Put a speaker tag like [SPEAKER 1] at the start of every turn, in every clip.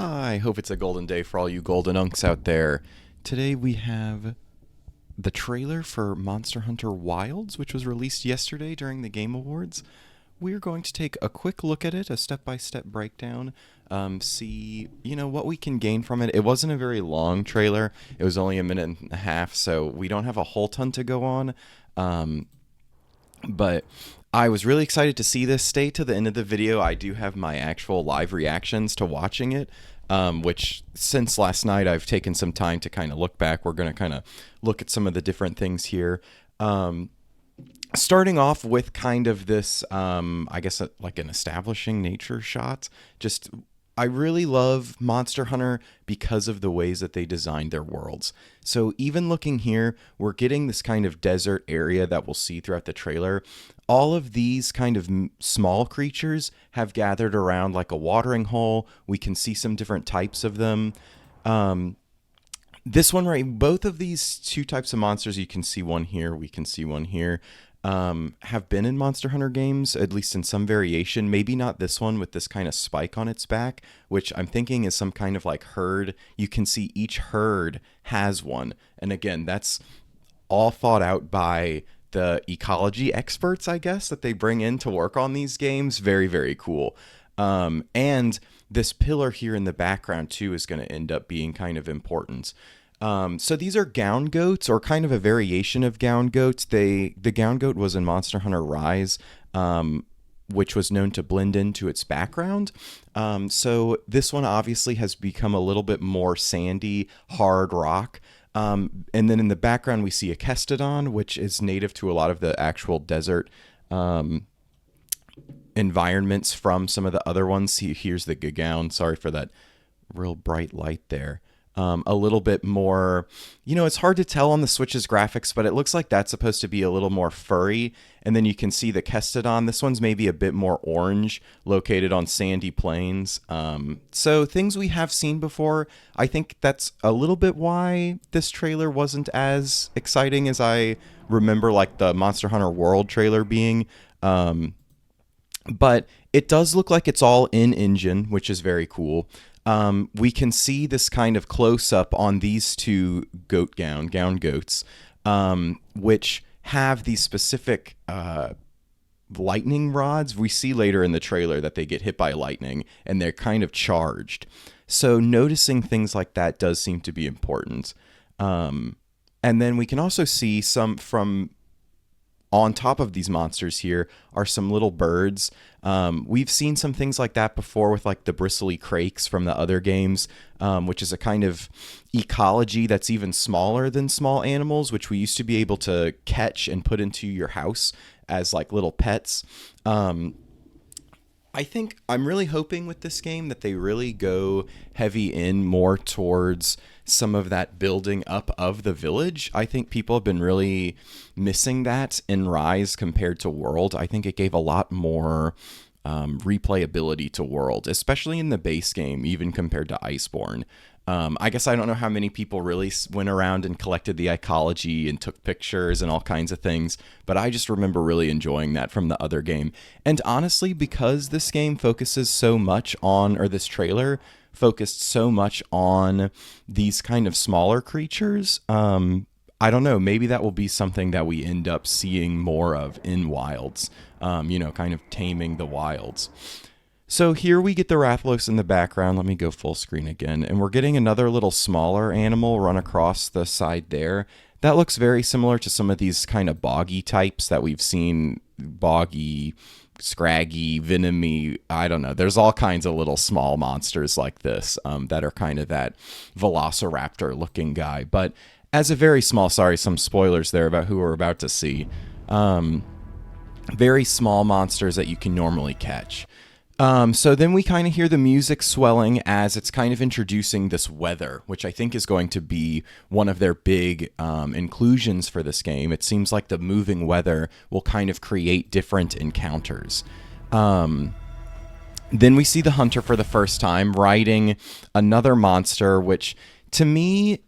[SPEAKER 1] I hope it's a golden day for all you golden unks out there. Today we have the trailer for Monster Hunter Wilds, which was released yesterday during the Game Awards. We're going to take a quick look at it, a step-by-step breakdown, see, what we can gain from it. It wasn't a very long trailer. It was only a minute and a half, so we don't have a whole ton to go on. But I was really excited to see this. Stay to the end of the video. I do have my actual live reactions to watching it, which since last night I've taken some time to kind of look back. We're going to kind of look at some of the different things here. Starting off with kind of this, I guess, like an establishing nature shot. Just, I really love Monster Hunter because of the ways that they designed their worlds. So even looking here, we're getting this kind of desert area that we'll see throughout the trailer. All of these kind of small creatures have gathered around like a watering hole. We can see some different types of them. This one, right, both of these two types of monsters, you can see one here, we can see one here, have been in Monster Hunter games, at least in some variation. Maybe not this one with this kind of spike on its back, which I'm thinking is some kind of like herd. You can see each herd has one. And again, that's all thought out by the ecology experts, I guess, that they bring in to work on these games. Very, very cool. And this pillar here in the background too is going to end up being kind of important. So these are gown goats, or kind of a variation of gown goats. The gown goat was in Monster Hunter Rise, which was known to blend into its background. So this one obviously has become a little bit more sandy, hard rock. And then in the background, we see a Kestodon, which is native to a lot of the actual desert environments from some of the other ones. Here's the Gagao. Sorry for that real bright light there. A little bit more, it's hard to tell on the Switch's graphics, but it looks like that's supposed to be a little more furry. And then you can see the Kestodon. This one's maybe a bit more orange, located on sandy plains. So things we have seen before. I think that's a little bit why this trailer wasn't as exciting as I remember, like the Monster Hunter World trailer being. But it does look like it's all in engine, which is very cool. We can see this kind of close up on these two gown goats, which have these specific lightning rods. We see later in the trailer that they get hit by lightning and they're kind of charged. So noticing things like that does seem to be important. And then we can also see some from on top of these monsters here are some little birds. We've seen some things like that before with like the bristly crakes from the other games, which is a kind of ecology that's even smaller than small animals, which we used to be able to catch and put into your house as like little pets. I think I'm really hoping with this game that they really go heavy in more towards some of that building up of the village. I think people have been really missing that in Rise compared to World. I think it gave a lot more replayability to World, especially in the base game, even compared to Iceborne. I guess I don't know how many people really went around and collected the ecology and took pictures and all kinds of things, but I just remember really enjoying that from the other game. And honestly, because this game focuses so much on, or this trailer focused so much on these kind of smaller creatures, I don't know, maybe that will be something that we end up seeing more of in Wilds, kind of taming the wilds. So here we get the Rathalos in the background. Let me go full screen again. And we're getting another little smaller animal run across the side there. That looks very similar to some of these kind of boggy types that we've seen. Boggy, scraggy, venomy, I don't know. There's all kinds of little small monsters like this that are kind of that velociraptor looking guy. But as a very small, sorry, some spoilers there about who we're about to see. Very small monsters that you can normally catch. So then we kind of hear the music swelling as it's kind of introducing this weather, which I think is going to be one of their big inclusions for this game. It seems like the moving weather will kind of create different encounters. Then we see the hunter for the first time riding another monster, which to me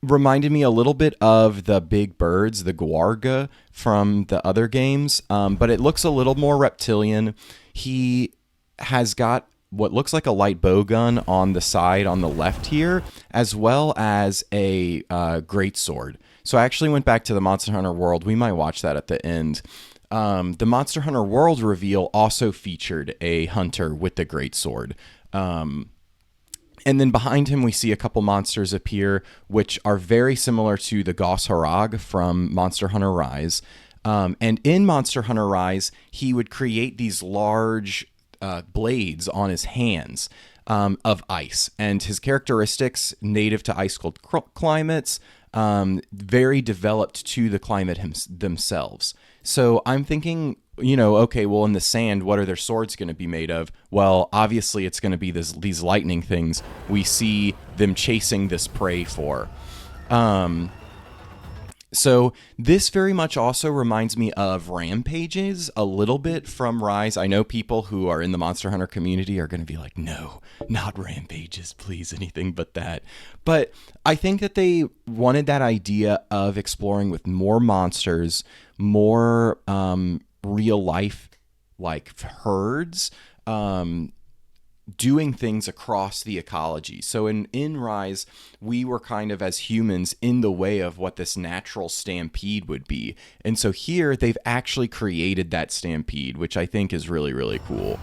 [SPEAKER 1] reminded me a little bit of the big birds, the guarga from the other games, but it looks a little more reptilian. He has got what looks like a light bow gun on the side on the left here, as well as a great sword. So I actually went back to the Monster Hunter World. We might watch that at the end. The Monster Hunter World reveal also featured a hunter with the great sword. And then behind him, we see a couple monsters appear, which are very similar to the Goss Harag from Monster Hunter Rise. And in Monster Hunter Rise, he would create these large blades on his hands of ice. And his characteristics, native to ice-cold climates, very developed to the climate themselves. So I'm thinking, okay, well, in the sand, what are their swords going to be made of? Well, obviously, it's going to be these lightning things we see them chasing this prey for. So this very much also reminds me of Rampages a little bit from Rise. I know people who are in the Monster Hunter community are going to be like, no, not Rampages, please, anything but that. But I think that they wanted that idea of exploring with more monsters, more real life like herds, doing things across the ecology. So in Rise, we were kind of as humans in the way of what this natural stampede would be. And so here they've actually created that stampede, which I think is really, really cool.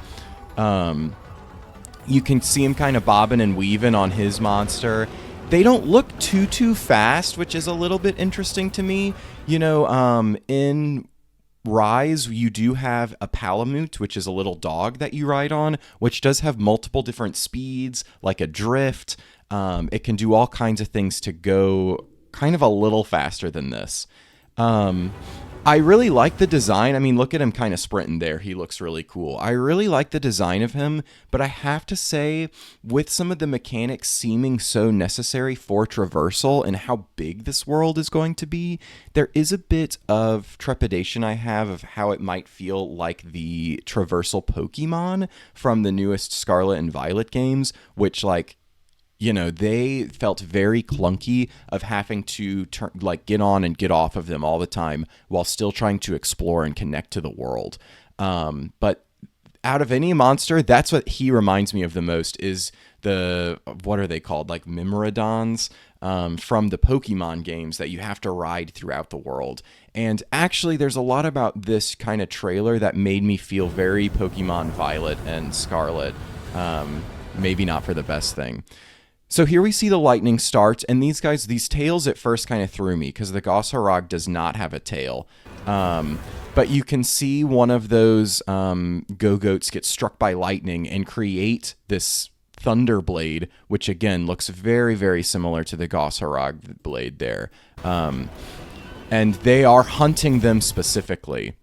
[SPEAKER 1] You can see him kind of bobbing and weaving on his monster. They don't look too fast, which is a little bit interesting to me. In Rise, you do have a Palamute, which is a little dog that you ride on, which does have multiple different speeds, like a drift. It can do all kinds of things to go kind of a little faster than this. I really like the design. I mean, look at him kind of sprinting there. He looks really cool. I really like the design of him, but I have to say, with some of the mechanics seeming so necessary for traversal and how big this world is going to be, there is a bit of trepidation I have of how it might feel like the traversal Pokemon from the newest Scarlet and Violet games, which they felt very clunky of having to get on and get off of them all the time while still trying to explore and connect to the world. But out of any monster, that's what he reminds me of the most is what are they called? Like Mimrodons from the Pokemon games that you have to ride throughout the world. And actually, there's a lot about this kind of trailer that made me feel very Pokemon Violet and Scarlet. Maybe not for the best thing. So here we see the lightning start, and these tails at first kind of threw me because the Goss Harag does not have a tail. But you can see one of those go-goats get struck by lightning and create this thunder blade, which again looks very, very similar to the Goss Harag blade there. And they are hunting them specifically.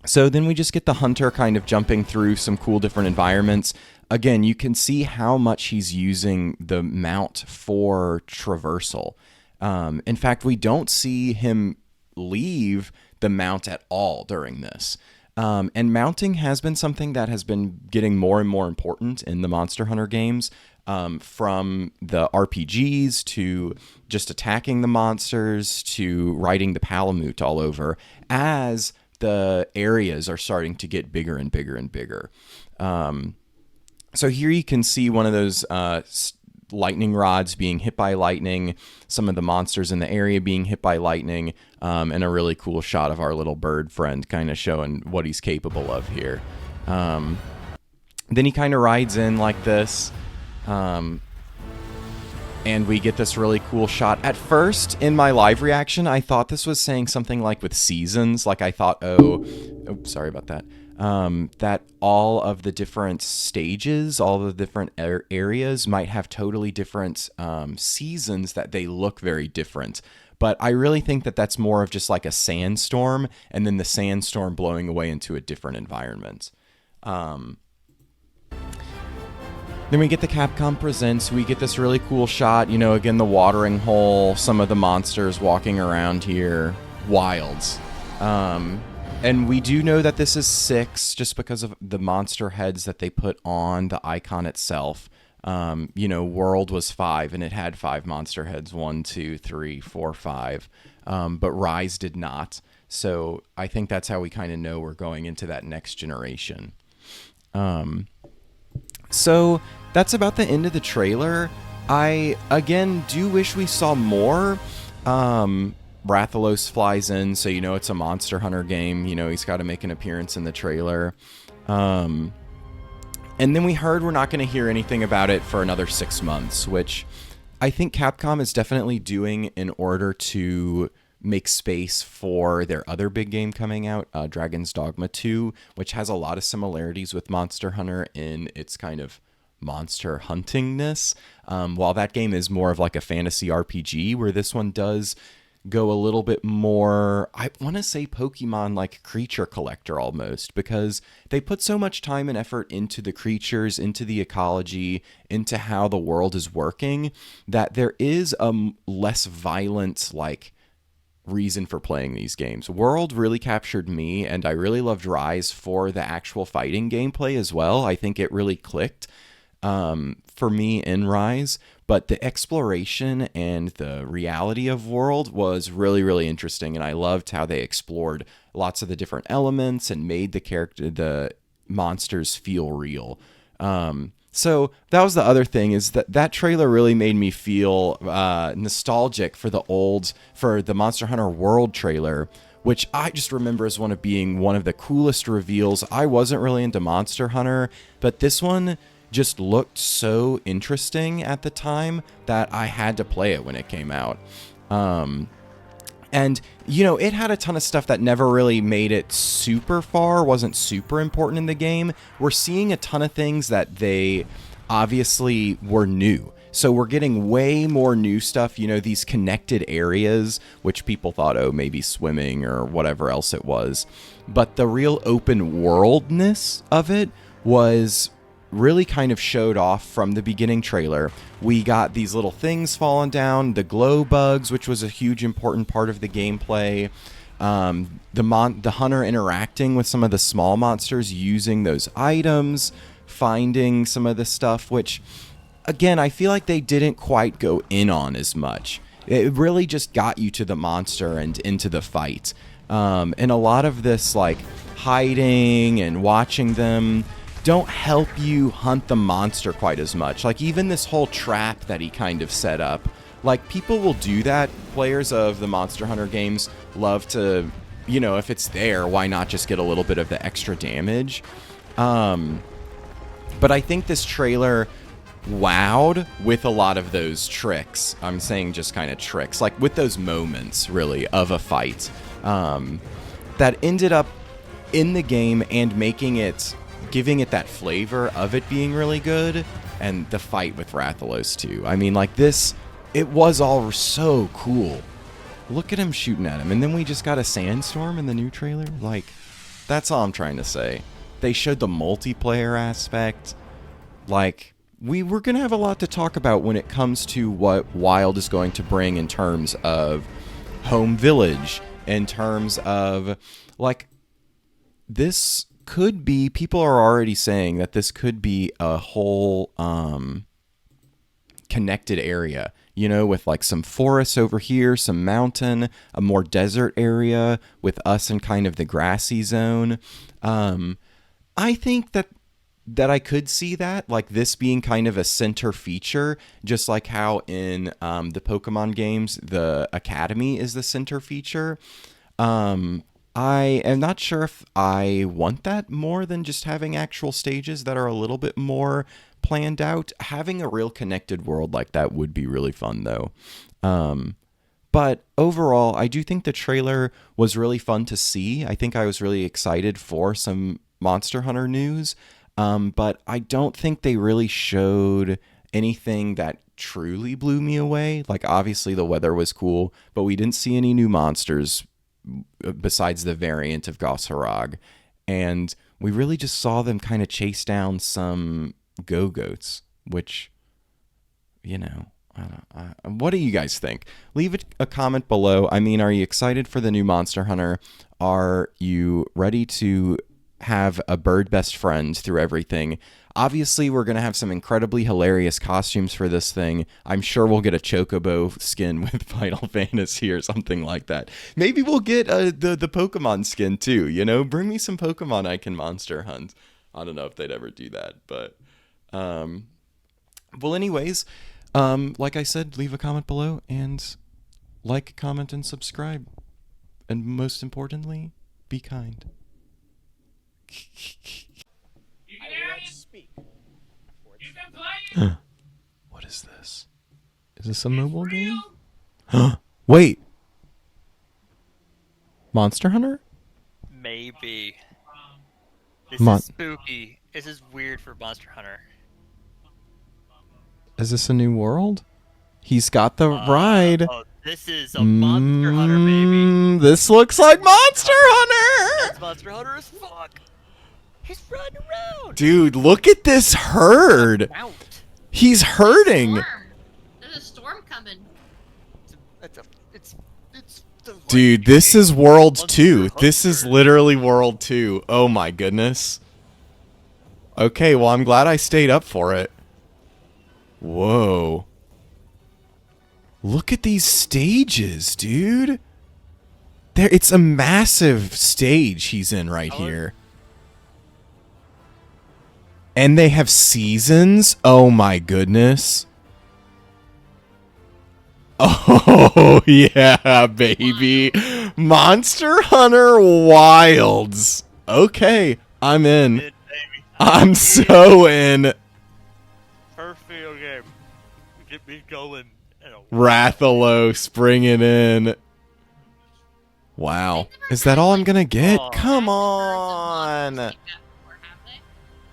[SPEAKER 1] So then we just get the hunter kind of jumping through some cool different environments. Again, you can see how much he's using the mount for traversal. In fact, we don't see him leave the mount at all during this. And mounting has been something that has been getting more and more important in the Monster Hunter games, from the RPGs to just attacking the monsters to riding the Palamute all over as the areas are starting to get bigger and bigger and bigger. So here you can see one of those lightning rods being hit by lightning, some of the monsters in the area being hit by lightning, and a really cool shot of our little bird friend kind of showing what he's capable of here. Then he kind of rides in like this, and we get this really cool shot. At first, in my live reaction, I thought this was saying something like with seasons. Like I thought, sorry about that. That all of the different stages, all the different areas might have totally different seasons that they look very different. But I really think that that's more of just like a sandstorm and then the sandstorm blowing away into a different environment. Then we get the Capcom Presents. We get this really cool shot, again, the watering hole, some of the monsters walking around here. Wilds. And we do know that this is 6 just because of the monster heads that they put on the icon itself. World was 5 and it had 5 monster heads, 1, 2, 3, 4, 5. But Rise did not. So I think that's how we kind of know we're going into that next generation. So that's about the end of the trailer. I, again, do wish we saw more. Rathalos flies in, so you know it's a Monster Hunter game. You know, he's got to make an appearance in the trailer. And then we heard we're not going to hear anything about it for another 6 months, which I think Capcom is definitely doing in order to make space for their other big game coming out, Dragon's Dogma 2, which has a lot of similarities with Monster Hunter in its kind of monster huntingness. While that game is more of like a fantasy RPG, where this one does go a little bit more, I want to say Pokemon like creature collector almost, because they put so much time and effort into the creatures, into the ecology, into how the world is working, that there is a less violent like reason for playing these games. World really captured me, and I really loved Rise for the actual fighting gameplay as well. I think it really clicked for me in Rise, but the exploration and the reality of World was really, really interesting, and I loved how they explored lots of the different elements and made the monsters feel real. So that was the other thing, is that trailer really made me feel nostalgic for the Monster Hunter World trailer, which I just remember as being one of the coolest reveals. I wasn't really into Monster Hunter, but this one just looked so interesting at the time that I had to play it when it came out. And, you know, it had a ton of stuff that never really made it super far, wasn't super important in the game. We're seeing a ton of things that they obviously were new. So we're getting way more new stuff, you know, these connected areas, which people thought, oh, maybe swimming or whatever else it was. But the real open worldness of it was really kind of showed off from the beginning trailer. We got these little things falling down, the glow bugs, which was a huge important part of the gameplay. The hunter interacting with some of the small monsters, using those items, finding some of the stuff, which, again, I feel like they didn't quite go in on as much. It really just got you to the monster and into the fight. And a lot of this, like, hiding and watching them don't help you hunt the monster quite as much. Like, even this whole trap that he kind of set up, like, people will do that. Players of the Monster Hunter games love to, you know, if it's there, why not just get a little bit of the extra damage? But I think this trailer wowed with a lot of those tricks. I'm saying just kind of tricks, like with those moments, really, of a fight that ended up in the game and giving it that flavor of it being really good. And the fight with Rathalos too. I mean, like, this, it was all so cool. Look at him shooting at him. And then we just got a sandstorm in the new trailer. Like, that's all I'm trying to say. They showed the multiplayer aspect. Like, we're going to have a lot to talk about when it comes to what Wild is going to bring in terms of home village, in terms of, like, this could be, people are already saying that this could be a whole connected area, you know, with like some forests over here, some mountain, a more desert area with us in kind of the grassy zone. I think that I could see that, like, this being kind of a center feature, just like how in the Pokemon games, the Academy is the center feature. I am not sure if I want that more than just having actual stages that are a little bit more planned out. Having a real connected world like that would be really fun, though. But overall, I do think the trailer was really fun to see. I think I was really excited for some Monster Hunter news. But I don't think they really showed anything that truly blew me away. Like, obviously the weather was cool, but we didn't see any new monsters besides the variant of Goss Harag. And we really just saw them kind of chase down some go-goats, which, you know, what do you guys think? Leave a comment below. I mean, are you excited for the new Monster Hunter? Are you ready to have a bird best friend through everything? Obviously, we're going to have some incredibly hilarious costumes for this thing. I'm sure we'll get a Chocobo skin with Final Fantasy or something like that. Maybe we'll get the Pokemon skin too, you know? Bring me some Pokemon I can monster hunt. I don't know if they'd ever do that, but Well, anyways, like I said, leave a comment below and like, comment, and subscribe. And most importantly, be kind. What is this? Is this a mobile game? Wait. Monster Hunter?
[SPEAKER 2] Maybe. This is spooky. This is weird for Monster Hunter.
[SPEAKER 1] Is this a new world? He's got the ride.
[SPEAKER 2] Oh, this is a Monster Hunter, baby.
[SPEAKER 1] This looks like Monster Hunter.
[SPEAKER 2] That's Monster Hunter as fuck. He's running around.
[SPEAKER 1] Dude, look at this herd. He's herding.
[SPEAKER 3] There's a storm coming.
[SPEAKER 1] Dude, this is World 2. This is literally World 2. Oh my goodness. Okay, well, I'm glad I stayed up for it. Whoa. Look at these stages, dude. It's a massive stage he's in right here. And they have seasons? Oh my goodness. Oh, yeah, baby. Monster Hunter Wilds. Okay, I'm in. I'm so in.
[SPEAKER 2] First video game. Get me going.
[SPEAKER 1] Rathalos, bring it in. Wow. Is that all I'm gonna get? Come on.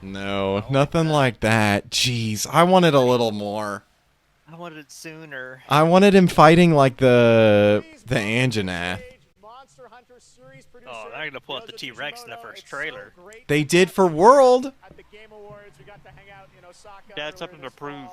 [SPEAKER 1] No, nothing like that. Jeez, I wanted a little more.
[SPEAKER 2] I wanted it sooner.
[SPEAKER 1] I wanted him fighting like the Anjanath.
[SPEAKER 2] Oh, they're gonna pull out the T-Rex in the first trailer.
[SPEAKER 1] They did for World.
[SPEAKER 2] That's something to prove.